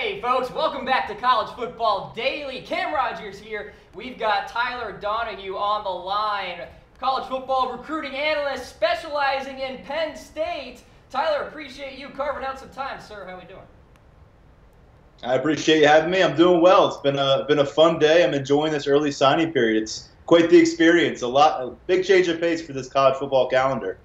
Hey folks, welcome back to College Football Daily. Cam Rogers here. We've got Tyler Donahue on the line, college football recruiting analyst specializing in Penn State. Tyler, appreciate you carving out some time, sir. How are we doing? I appreciate you having me. I'm doing well. It's been a fun day. I'm enjoying this early signing period. It's quite the experience. A big change of pace for this college football calendar.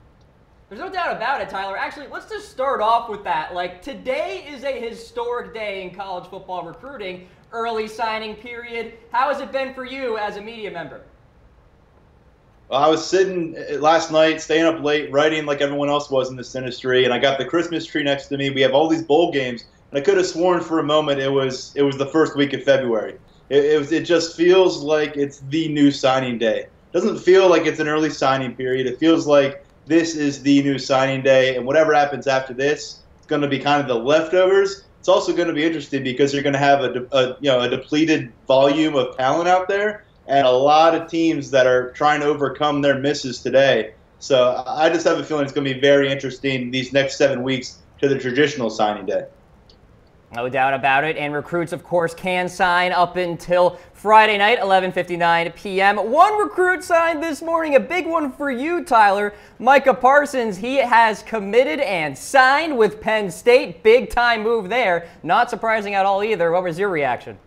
There's no doubt about it, Tyler. Actually, let's just start off with that. Today is a historic day in college football recruiting, early signing period. How has it been for you as a media member? Well, I was sitting last night, staying up late, writing like everyone else was in this industry, and I got the Christmas tree next to me. We have all these bowl games, and I could have sworn for a moment it was the first week of February. It just feels like it's the new signing day. It doesn't feel like it's an early signing period. It feels like this is the new signing day, and whatever happens after this, it's going to be kind of the leftovers. It's also going to be interesting because you're going to have a depleted volume of talent out there, and a lot of teams that are trying to overcome their misses today. So I just have a feeling it's going to be very interesting these next 7 weeks to the traditional signing day. No doubt about it. And recruits, of course, can sign up until Friday night, 11:59 p.m. One recruit signed this morning, a big one for you, Tyler. Micah Parsons, he has committed and signed with Penn State. Big-time move there. Not surprising at all either. What was your reaction?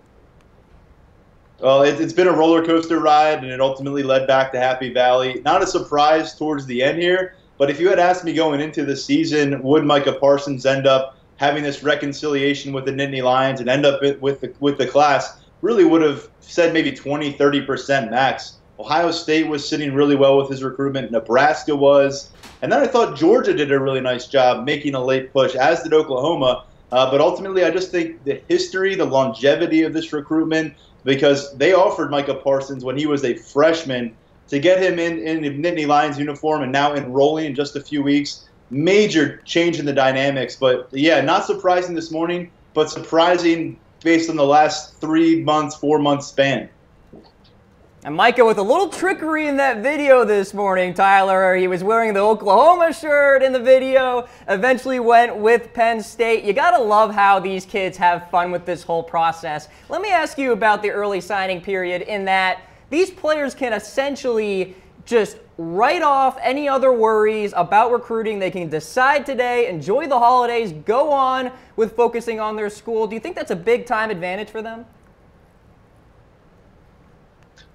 Well, it's been a roller coaster ride, and it ultimately led back to Happy Valley. Not a surprise towards the end here, but if you had asked me going into the season, would Micah Parsons end up having this reconciliation with the Nittany Lions and end up with the class, really would have said maybe 20-30% max. Ohio State was sitting really well with his recruitment. Nebraska was. And then I thought Georgia did a really nice job making a late push, as did Oklahoma. But ultimately, I just think the history, the longevity of this recruitment, because they offered Micah Parsons when he was a freshman to get him in the Nittany Lions uniform and now enrolling in just a few weeks. Major change in the dynamics, but yeah, not surprising this morning, but surprising based on the last 3 months, 4 months span. And Micah with a little trickery in that video this morning, Tyler. He was wearing the Oklahoma shirt in the video, eventually went with Penn State. You gotta love how these kids have fun with this whole process. Let me ask you about the early signing period in that these players can essentially just write off any other worries about recruiting. They can decide today, enjoy the holidays, go on with focusing on their school. Do you think that's a big time advantage for them?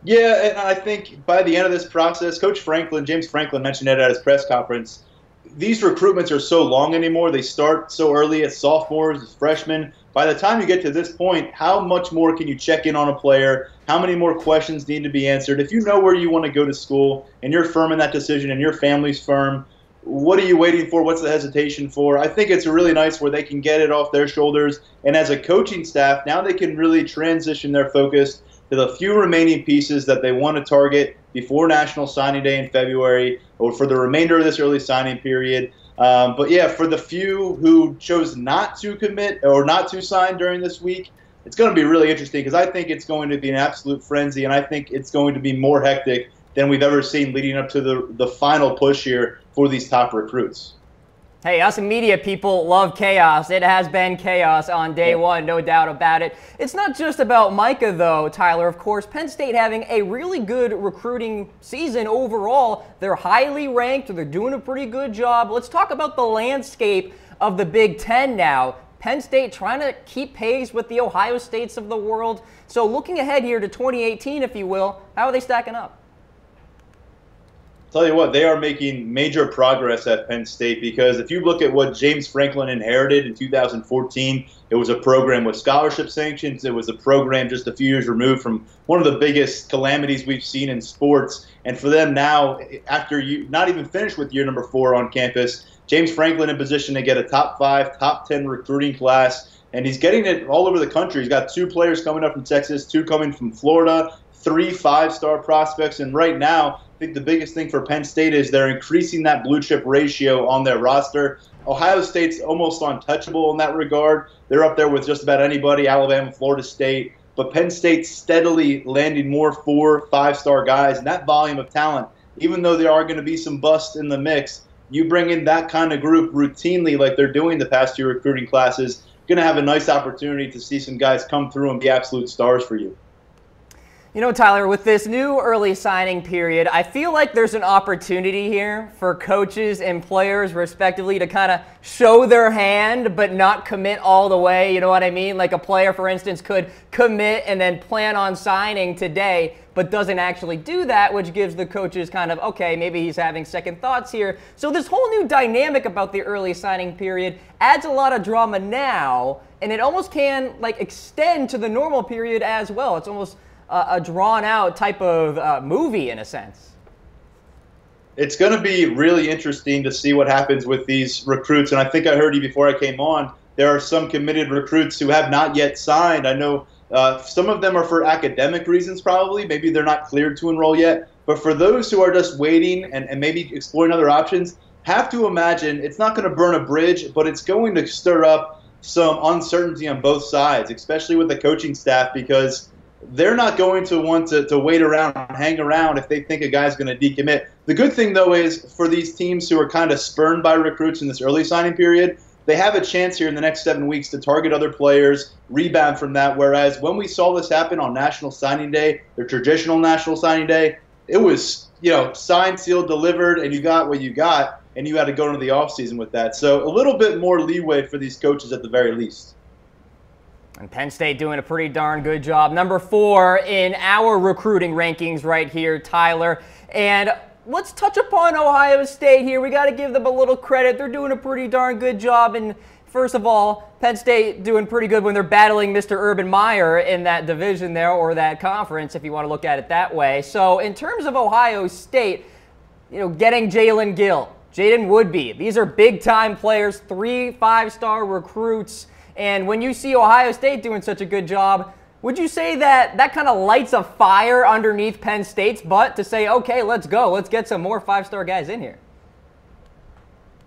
Yeah, and I think by the end of this process, Coach Franklin, James Franklin mentioned it at his press conference, these recruitments are so long anymore. They start so early as sophomores, as freshmen. By the time you get to this point, how much more can you check in on a player? How many more questions need to be answered? If you know where you want to go to school and you're firm in that decision and your family's firm, what are you waiting for? What's the hesitation for? I think it's really nice where they can get it off their shoulders. And as a coaching staff, now they can really transition their focus to the few remaining pieces that they want to target before National Signing Day in February or for the remainder of this early signing period. But yeah, for the few who chose not to commit or not to sign during this week, it's going to be really interesting because I think it's going to be an absolute frenzy, and I think it's going to be more hectic than we've ever seen leading up to the final push here for these top recruits. Hey, us media people love chaos. It has been chaos on day one, no doubt about it. It's not just about Micah, though, Tyler. Of course, Penn State having a really good recruiting season overall. They're highly ranked. They're doing a pretty good job. Let's talk about the landscape of the Big Ten now. Penn State trying to keep pace with the Ohio States of the world. So looking ahead here to 2018, if you will, how are they stacking up? Tell you what, they are making major progress at Penn State because if you look at what James Franklin inherited in 2014, it was a program with scholarship sanctions. It was a program just a few years removed from one of the biggest calamities we've seen in sports. And for them now, after not even finished with year number 4 on campus, James Franklin in position to get a top 5, top 10 recruiting class. And he's getting it all over the country. He's got 2 players coming up from Texas, 2 coming from Florida, 3 5-star prospects. And right now, I think the biggest thing for Penn State is they're increasing that blue chip ratio on their roster. Ohio State's almost untouchable in that regard. They're up there with just about anybody, Alabama, Florida State. But Penn State's steadily landing more 4, 5-star guys. And that volume of talent, even though there are going to be some busts in the mix, you bring in that kind of group routinely like they're doing the past 2 recruiting classes, going to have a nice opportunity to see some guys come through and be absolute stars for you. You know, Tyler, with this new early signing period, I feel like there's an opportunity here for coaches and players, respectively, to kind of show their hand but not commit all the way. You know what I mean? Like a player, for instance, could commit and then plan on signing today but doesn't actually do that, which gives the coaches kind of, okay, maybe he's having second thoughts here. So this whole new dynamic about the early signing period adds a lot of drama now, and it almost can like extend to the normal period as well. It's almost a drawn-out type of movie in a sense. It's going to be really interesting to see what happens with these recruits. And I think I heard you before I came on. There are some committed recruits who have not yet signed. I know some of them are for academic reasons probably. Maybe they're not cleared to enroll yet. But for those who are just waiting and maybe exploring other options, have to imagine it's not going to burn a bridge, but it's going to stir up some uncertainty on both sides, especially with the coaching staff, because they're not going to want to wait around and hang around if they think a guy's going to decommit. The good thing, though, is for these teams who are kind of spurned by recruits in this early signing period, they have a chance here in the next 7 weeks to target other players, rebound from that, whereas when we saw this happen on National Signing Day, their traditional National Signing Day, it was, signed, sealed, delivered, and you got what you got, and you had to go into the offseason with that. So a little bit more leeway for these coaches at the very least. And Penn State doing a pretty darn good job. Number 4 in our recruiting rankings right here, Tyler. And let's touch upon Ohio State here. We got to give them a little credit. They're doing a pretty darn good job. And first of all, Penn State doing pretty good when they're battling Mr. Urban Meyer in that division there, or that conference, if you want to look at it that way. So in terms of Ohio State, getting Jalen Gill, Jaden Woodby, these are big-time players, 3 5-star recruits. And when you see Ohio State doing such a good job, would you say that kind of lights a fire underneath Penn State's butt to say, okay, let's go. Let's get some more 5-star guys in here?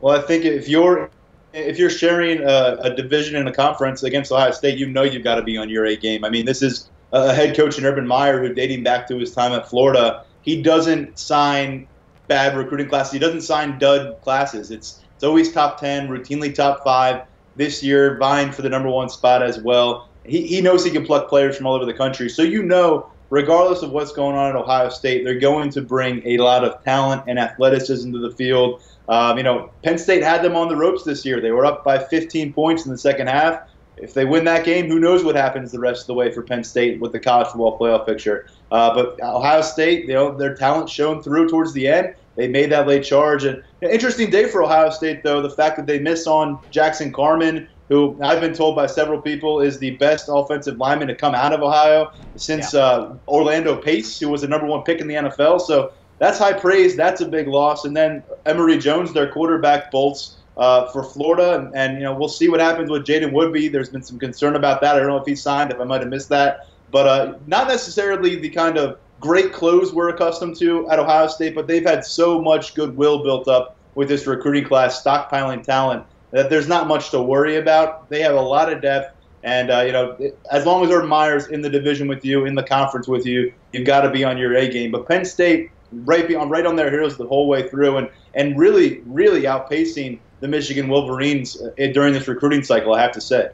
Well, I think if you're sharing a division in a conference against Ohio State, you've got to be on your A game. I mean, this is a head coach in Urban Meyer who, dating back to his time at Florida, he doesn't sign bad recruiting classes. He doesn't sign dud classes. It's always top 10, routinely top 5. This year, vying for the number 1 spot as well. He knows he can pluck players from all over the country. So regardless of what's going on at Ohio State, they're going to bring a lot of talent and athleticism to the field. Penn State had them on the ropes this year. They were up by 15 points in the second half. If they win that game, who knows what happens the rest of the way for Penn State with the college football playoff picture. But Ohio State, their talent shone through towards the end. They made that late charge. And an interesting day for Ohio State, though, the fact that they miss on Jackson Carman, who I've been told by several people is the best offensive lineman to come out of Ohio since Orlando Pace, who was the number 1 pick in the NFL. So that's high praise. That's a big loss. And then Emory Jones, their quarterback, bolts for Florida. And we'll see what happens with Jaden Woodby. There's been some concern about that. I don't know if he signed, if I might have missed that. But not necessarily the kind of great close we're accustomed to at Ohio State, but they've had so much goodwill built up with this recruiting class, stockpiling talent, that there's not much to worry about. They have a lot of depth, and as long as Urban Meyer's in the division with you, in the conference with you, you've got to be on your A game. But Penn State, right on their heels the whole way through, and really, really outpacing the Michigan Wolverines during this recruiting cycle, I have to say.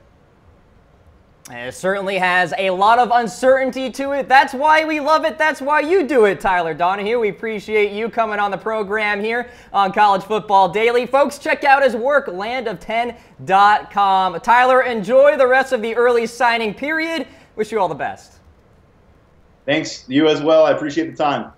And it certainly has a lot of uncertainty to it. That's why we love it. That's why you do it, Tyler Donahue. We appreciate you coming on the program here on College Football Daily. Folks, check out his work, landof10.com. Tyler, enjoy the rest of the early signing period. Wish you all the best. Thanks. You as well. I appreciate the time.